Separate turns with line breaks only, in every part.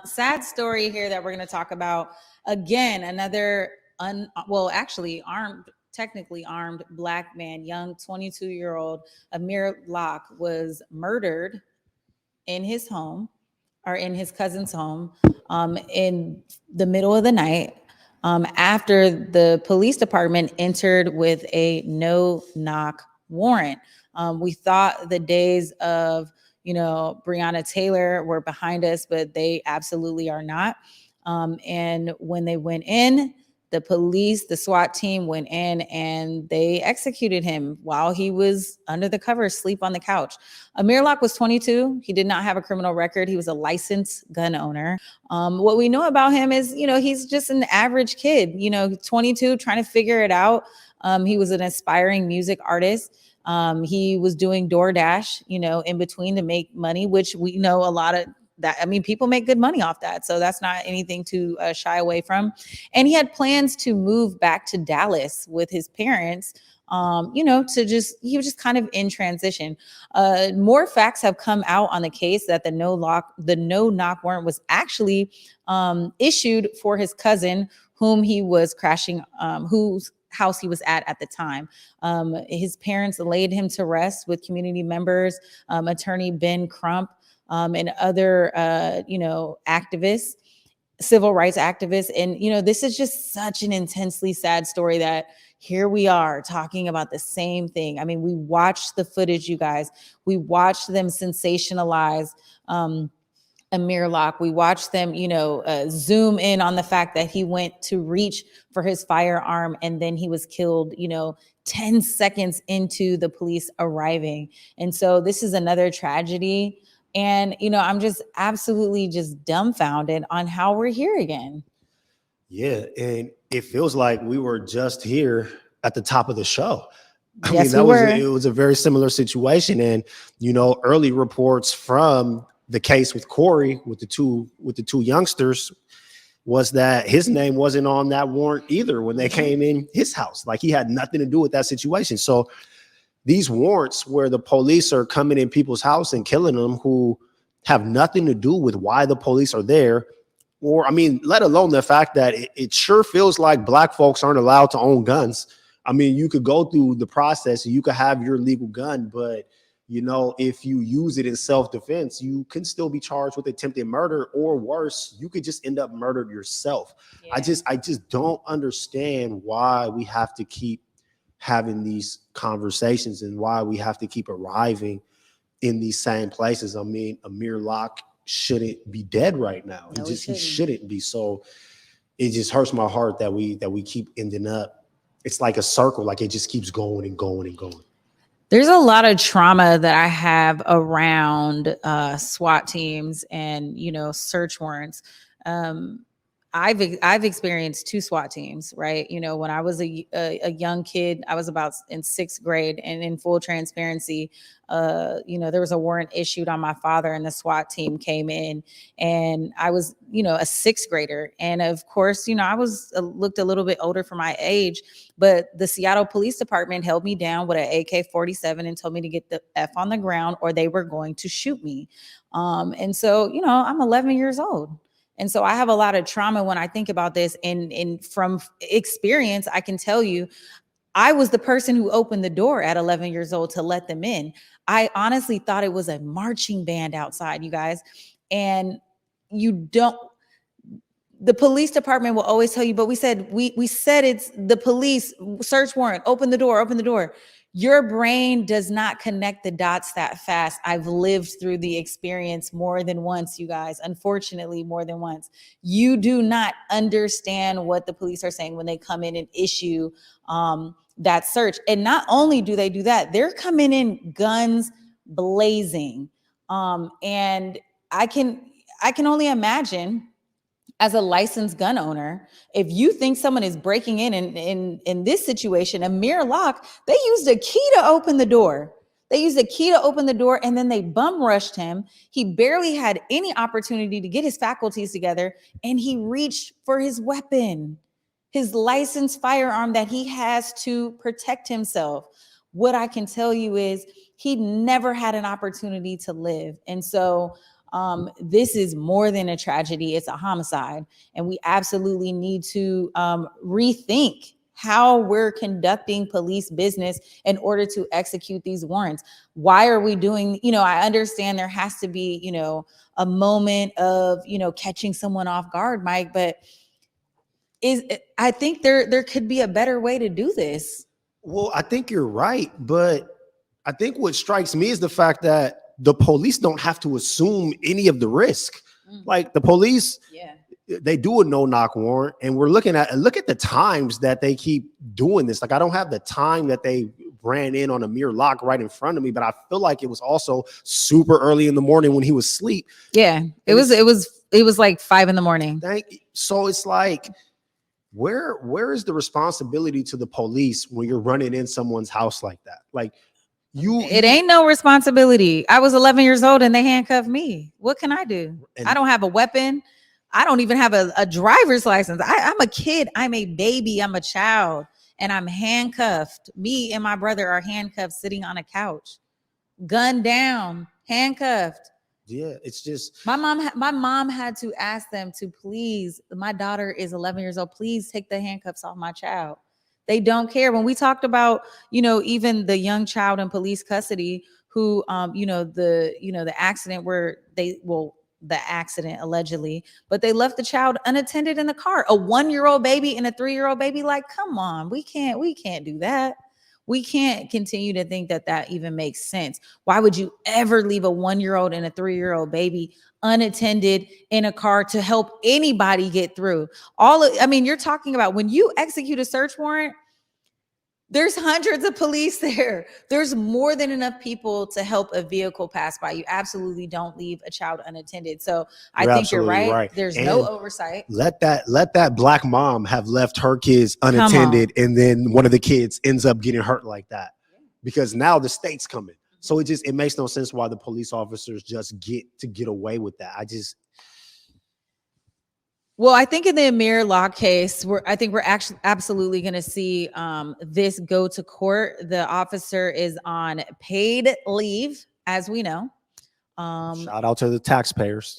Sad story here that we're going to talk about. Again, another technically armed black man, young 22-year-old Amir Locke was murdered in his home or in his cousin's home in the middle of the night after the police department entered with a no knock warrant. We thought the days of, Breonna Taylor were behind us, but they absolutely are not. And when they went in, the police, the SWAT team went in and they executed him while he was under the covers, asleep on the couch. Amir Locke was 22. He did not have a criminal record. He was a licensed gun owner. What we know about him is, he's just an average kid, 22, trying to figure it out. He was an aspiring music artist. He was doing DoorDash, in between to make money, which we know a lot of that. I mean, people make good money off that. So that's not anything to shy away from. And he had plans to move back to Dallas with his parents, he was just kind of in transition. More facts have come out on the case that the no knock warrant was actually issued for his cousin, whom he was crashing, whose house he was at the time. His parents laid him to rest with community members, attorney Ben Crump, and other, activists, civil rights activists. And, this is just such an intensely sad story that here we are talking about the same thing. I mean, we watched the footage, you guys. We watched them sensationalize Amir Locke. We watched them, zoom in on the fact that he went to reach for his firearm and then he was killed, 10 seconds into the police arriving. And so this is another tragedy. And, I'm just absolutely just dumbfounded on how we're here again.
Yeah. And it feels like we were just here at the top of the show. It was a very similar situation. And, early reports from the case with Corey, with the two youngsters, was that his name wasn't on that warrant either when they came in his house. Like, he had nothing to do with that situation. So these warrants where the police are coming in people's house and killing them who have nothing to do with why the police are there, or, let alone the fact that it sure feels like black folks aren't allowed to own guns. You could go through the process and you could have your legal gun, but, if you use it in self-defense, you can still be charged with attempted murder, or worse, you could just end up murdered yourself. Yeah. I just don't understand why we have to keep having these conversations and why we have to keep arriving in these same places. Amir Locke shouldn't be dead right now. No, he shouldn't be. So it just hurts my heart that we keep ending up. It's like a circle, like it just keeps going and going and going.
There's a lot of trauma that I have around SWAT teams and, search warrants. I've experienced 2 SWAT teams, right? When I was a young kid, I was about in 6th grade, and in full transparency, there was a warrant issued on my father and the SWAT team came in, and I was, a 6th grader. And of course, I was looked a little bit older for my age, but the Seattle Police Department held me down with an AK-47 and told me to get the F on the ground or they were going to shoot me. And so, I'm 11 years old. And so I have a lot of trauma when I think about this, and from experience, I can tell you, I was the person who opened the door at 11 years old to let them in. I honestly thought it was a marching band outside, you guys. And the police department will always tell you, but we said it's the police search warrant, open the door. Your brain does not connect the dots that fast. I've lived through the experience more than once, you guys, unfortunately, more than once. You do not understand what the police are saying when they come in and issue that search. And not only do they do that, they're coming in guns blazing. And I can only imagine, as a licensed gun owner, if you think someone is breaking in this situation, Amir Locke, they used a key to open the door. And then they bum rushed him. He barely had any opportunity to get his faculties together, and he reached for his weapon, his licensed firearm that he has to protect himself. What I can tell you is he never had an opportunity to live. And so This is more than a tragedy. It's a homicide. And we absolutely need to rethink how we're conducting police business in order to execute these warrants. Why are we doing, I understand there has to be, a moment of, catching someone off guard, Mike, but I think there could be a better way to do this.
Well, I think you're right, but I think what strikes me is the fact that the police don't have to assume any of the risk. Like the police, they do a no-knock warrant, and look at the times that they keep doing this. Like, I don't have the time that they ran in on Amir Locke right in front of me, but I feel like it was also super early in the morning when he was asleep.
Yeah, it was like 5 a.m.
So it's like, where is the responsibility to the police when you're running in someone's house like that? Like, it
ain't no responsibility. I was 11 years old and they handcuffed me. What can I do? I don't have a weapon. I don't even have a driver's license. I'm a kid. I'm a baby. I'm a child, and I'm handcuffed. Me and my brother are handcuffed, sitting on a couch, gunned down, handcuffed.
Yeah, it's just
my mom had to ask them to please. My daughter is 11 years old. Please take the handcuffs off my child. They don't care. When we talked about, even the young child in police custody who, the accident where the accident allegedly, but they left the child unattended in the car, a 1-year-old baby and a 3-year-old baby. Like, come on, we can't do that. We can't continue to think that even makes sense. Why would you ever leave a 1-year-old and a 3-year-old baby unattended in a car to help anybody get through? You're talking about when you execute a search warrant, there's hundreds of police there. There's more than enough people to help a vehicle pass by. You absolutely don't leave a child unattended. So I think you're right. There's no oversight.
Let that black mom have left her kids unattended, and then one of the kids ends up getting hurt like that, because now the state's coming. So it makes no sense why the police officers just get away with that.
Well, I think in the Amir Locke case, we're actually absolutely going to see this go to court. The officer is on paid leave, as we know.
Shout out to the taxpayers.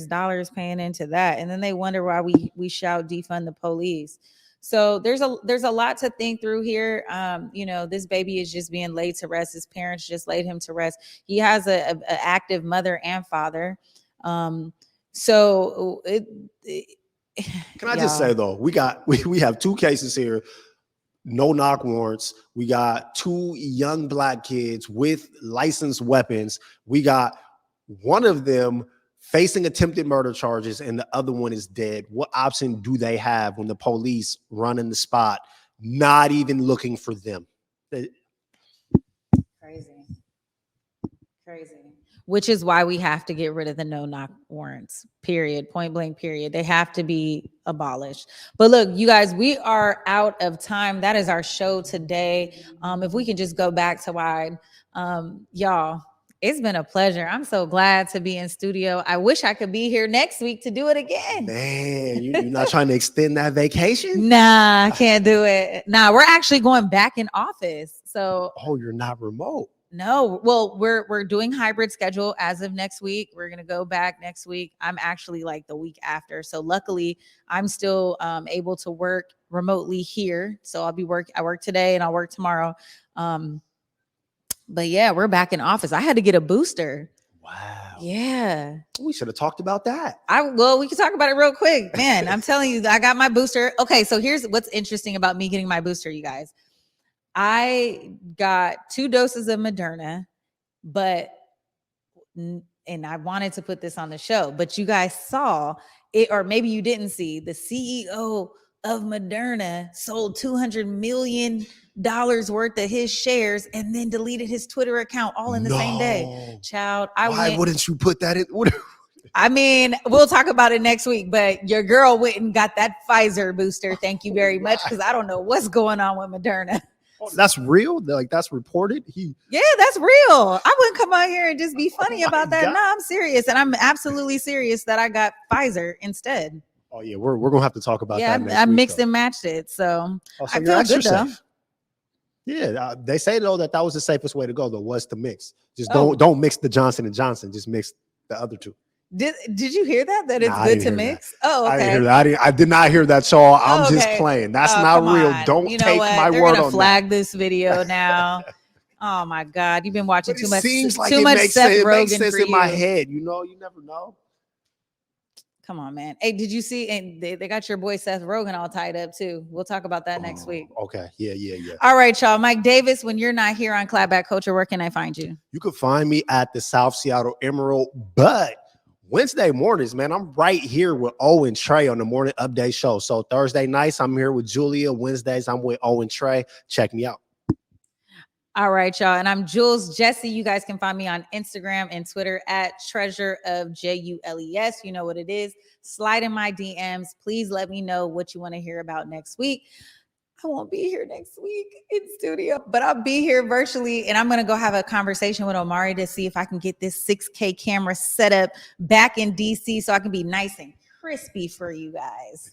Dollars paying into that, and then they wonder why we shout defund the police. So there's a lot to think through here. This baby is just being laid to rest. His parents just laid him to rest. He has a active mother and father. So
can I just say though, we have 2 cases here, no knock warrants. We got 2 young black kids with licensed weapons. We got one of them facing attempted murder charges and the other one is dead. What option do they have when the police run in the spot, not even looking for them?
Crazy. Which is why we have to get rid of the no-knock warrants, period, point blank, period. They have to be abolished. But look, you guys, we are out of time. That is our show today. If we can just go back to wide, y'all, it's been a pleasure. I'm so glad to be in studio. I wish I could be here next week to do it again.
Man, you're not trying to extend that vacation?
Nah, I can't do it. Nah, we're actually going back in office. So,
you're not remote.
No, well, we're doing hybrid schedule as of next week. We're gonna go back next week. I'm actually like the week after. So luckily, I'm still able to work remotely here. So I work today and I'll work tomorrow. But yeah, we're back in office. I had to get a booster.
Wow.
Yeah.
We should have talked about that.
We can talk about it real quick, man. I'm telling you, I got my booster. Okay, so here's what's interesting about me getting my booster, you guys. I got 2 doses of Moderna, and I wanted to put this on the show, but you guys saw it, or maybe you didn't see, the CEO of Moderna sold $200 million worth of his shares and then deleted his Twitter account all in the same day. Child,
why wouldn't you put that in?
We'll talk about it next week, but your girl went and got that Pfizer booster. Thank you very much, because I don't know what's going on with Moderna.
That's real? Like, that's reported?
Yeah, that's real. I wouldn't come out here and just be funny about that. No, I'm serious. And I'm absolutely serious that I got Pfizer instead.
Oh, yeah. We're going to have to talk about that next week.
I mixed and matched it. So I feel good, though.
Yeah, they say, though, that was the safest way to go, though, was to mix. Just don't mix the Johnson & Johnson. Just mix The other two.
Did you hear that? That it's good to mix?
That.
Oh, okay.
I didn't hear that. I did not hear that. So I'm just playing. That's not real.
On.
Don't take my
They're
word
gonna
on
flag
that.
this video now. Oh my God, you've been watching too much.
Seems like
too much Seth Rogen
it makes sense
for
in
you.
my head. You know, you never know.
Come on, man. Hey, did you see? And they got your boy Seth Rogen all tied up too. We'll talk about that next week.
Okay. Yeah.
All right, y'all. Mike Davis, when you're not here on Clapback Culture, where can I find you?
You can find me at the South Seattle Emerald, but Wednesday mornings, man, I'm right here with Owen Trey on the Morning Update Show. So Thursday nights, I'm here with Julia. Wednesdays, I'm with Owen Trey. Check me out.
All right, y'all. And I'm Jules Jesse. You guys can find me on Instagram and Twitter at Treasure of JULES. You know what it is. Slide in my DMs. Please let me know what you want to hear about next week. I won't be here next week in studio, but I'll be here virtually. And I'm going to go have a conversation with Omari to see if I can get this 6K camera set up back in DC so I can be nice and crispy for you guys.